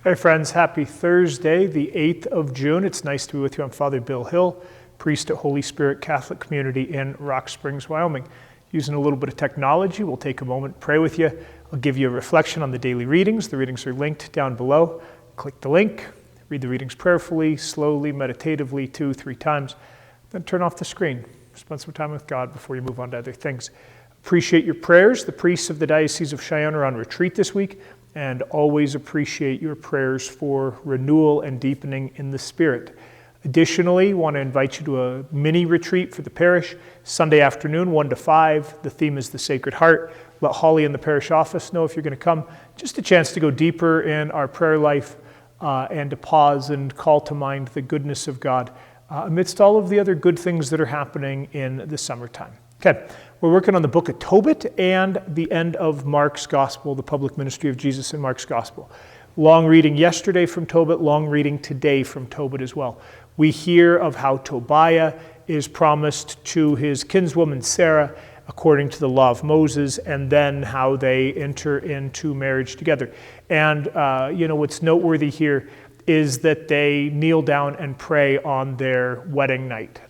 Hey friends, happy Thursday, the 8th of June. It's nice to be with you. I'm Father Bill Hill, priest at Holy Spirit Catholic Community in Rock Springs, Wyoming. Using a little bit of technology, we'll take a moment, pray with you. I'll give you a reflection on the daily readings. The readings are linked down below. Click the link, read the readings prayerfully, slowly, meditatively, 2-3 times. Then turn off the screen. Spend some time with God before you move on to other things. Appreciate your prayers. The priests of the Diocese of Cheyenne are on retreat this week, and always appreciate your prayers for renewal and deepening in the Spirit. Additionally, want to invite you to a mini retreat for the parish, Sunday afternoon, 1 to 5. The theme is the Sacred Heart. Let Holly in the parish office know if you're going to come. Just a chance to go deeper in our prayer life and to pause and call to mind the goodness of God amidst all of the other good things that are happening in the summertime. Okay, we're working on the book of Tobit and the end of Mark's Gospel, the public ministry of Jesus in Mark's Gospel. Long reading yesterday from Tobit, long reading today from Tobit as well. We hear of how Tobiah is promised to his kinswoman Sarah according to the law of Moses, and then how they enter into marriage together. And what's noteworthy here is that they kneel down and pray on their wedding night.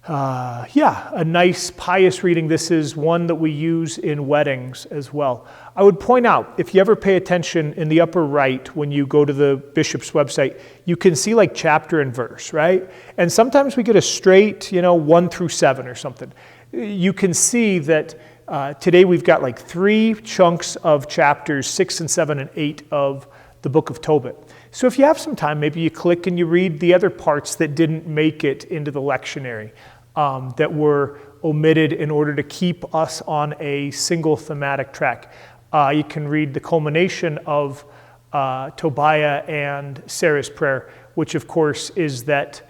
A nice pious reading. This is one that we use in weddings as well. I would point out, if you ever pay attention in the upper right, when you go to the bishop's website, you can see like chapter and verse, right? And sometimes we get a straight, 1 through 7 or something. You can see that today we've got like 3 chunks of chapters, 6 and 7 and 8 of the book of Tobit. So if you have some time, maybe you click and you read the other parts that didn't make it into the lectionary, that were omitted in order to keep us on a single thematic track. You can read the culmination of Tobiah and Sarah's prayer, which of course is that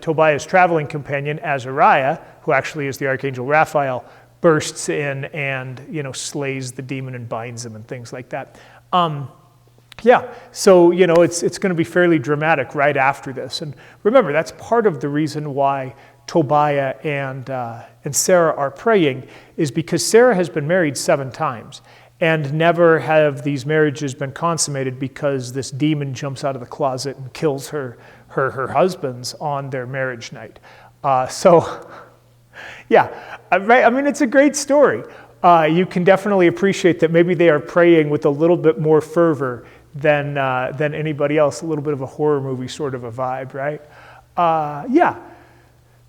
Tobiah's traveling companion, Azariah, who actually is the Archangel Raphael, bursts in and slays the demon and binds him and things like that. So it's going to be fairly dramatic right after this. And remember, that's part of the reason why Tobiah and Sarah are praying, is because Sarah has been married 7 times, and never have these marriages been consummated because this demon jumps out of the closet and kills her husbands on their marriage night. Right? I mean, it's a great story. You can definitely appreciate that maybe they are praying with a little bit more fervor than anybody else, a little bit of a horror movie sort of a vibe, right?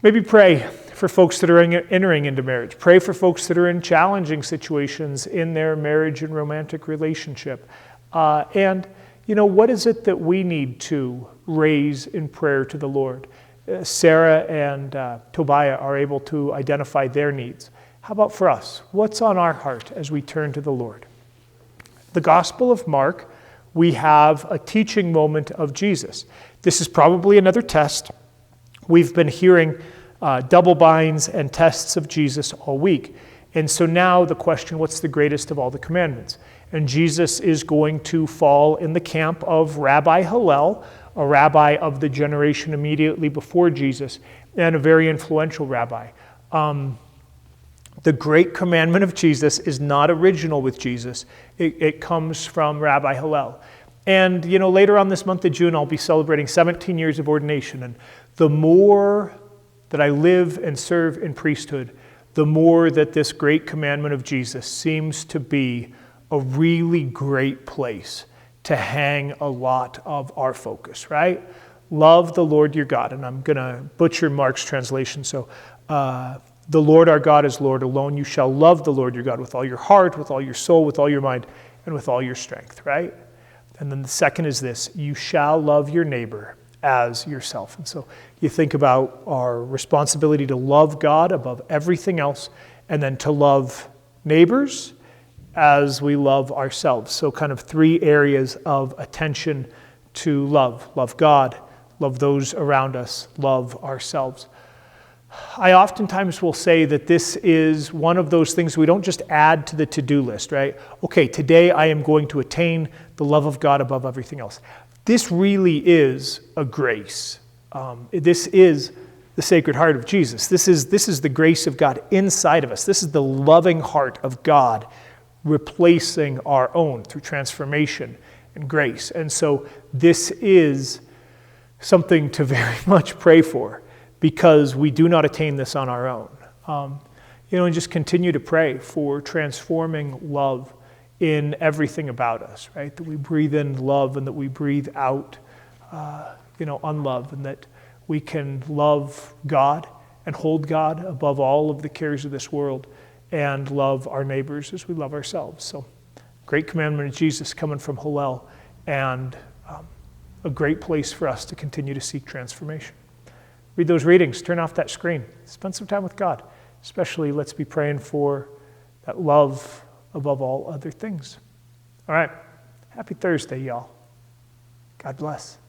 Maybe pray for folks that are entering into marriage. Pray for folks that are in challenging situations in their marriage and romantic relationship. What is it that we need to raise in prayer to the Lord? Sarah and Tobiah are able to identify their needs. How about for us? What's on our heart as we turn to the Lord? The Gospel of Mark, we have a teaching moment of Jesus. This is probably another test. We've been hearing double binds and tests of Jesus all week. And so now the question, what's the greatest of all the commandments? And Jesus is going to fall in the camp of Rabbi Hillel, a rabbi of the generation immediately before Jesus, and a very influential rabbi. The great commandment of Jesus is not original with Jesus. It comes from Rabbi Hillel. And, later on this month of June, I'll be celebrating 17 years of ordination. And the more that I live and serve in priesthood, the more that this great commandment of Jesus seems to be a really great place to hang a lot of our focus, right? Love the Lord your God. And I'm going to butcher Mark's translation. So, the Lord our God is Lord alone. You shall love the Lord your God with all your heart, with all your soul, with all your mind, and with all your strength, right? And then the second is this: you shall love your neighbor as yourself. And so you think about our responsibility to love God above everything else, and then to love neighbors as we love ourselves. So kind of 3 areas of attention to love. Love God, love those around us, love ourselves. I oftentimes will say that this is one of those things we don't just add to the to-do list, right? Okay, today I am going to attain the love of God above everything else. This really is a grace. This is the Sacred Heart of Jesus. This is the grace of God inside of us. This is the loving heart of God replacing our own through transformation and grace. And so this is something to very much pray for, because we do not attain this on our own. And just continue to pray for transforming love in everything about us, right? That we breathe in love and that we breathe out, unlove, and that we can love God and hold God above all of the cares of this world and love our neighbors as we love ourselves. So, great commandment of Jesus coming from Hillel, and a great place for us to continue to seek transformation. Read those readings, turn off that screen, spend some time with God. Especially, let's be praying for that love above all other things. All right, happy Thursday, y'all. God bless.